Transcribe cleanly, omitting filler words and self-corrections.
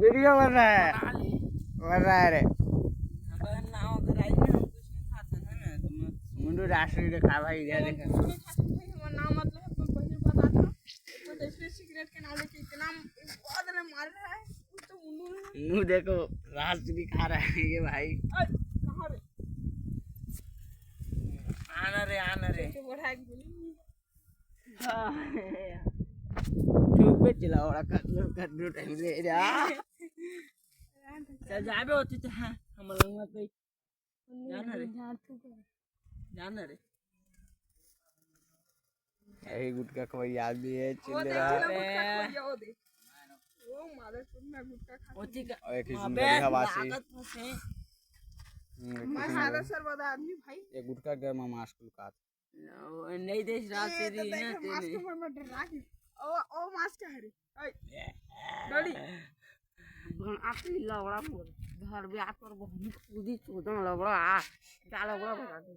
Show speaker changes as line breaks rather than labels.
video बन रहा है रे मुंडू राष्ट्रीय देखा भाई इधर देखा
नाम मतलब है पहले बता था वो इसमें सिगरेट के नाम लेके इतना बहुत ने मार रहा है तो मुंडू
मुंह देखो राष्ट्रीय खा रहा है ये भाई
कहां रे
आना रे
तो बड़ा एक गोली
ट्यूब पे चला और कद्दू टाइम से जा चल जाबे होती तो हां हम लोग मत भाई जाना रे यही गुटका कोई याद भी है चिल्ले रहा है
वो मारे सुनना गुटका खा
ओती का एक ही सुंदर हवासी
मैं सारा सर्वदा आदमी भाई
ये गुटका के मामा स्कूल का नहीं देश रात से री ना
मास्क में डरा की ओ मास्क है रे डड़ी आती लवड़ा मोर घर भी आकर बहुत कूदी चोदन लवड़ा आ क्या लवड़ा बता दे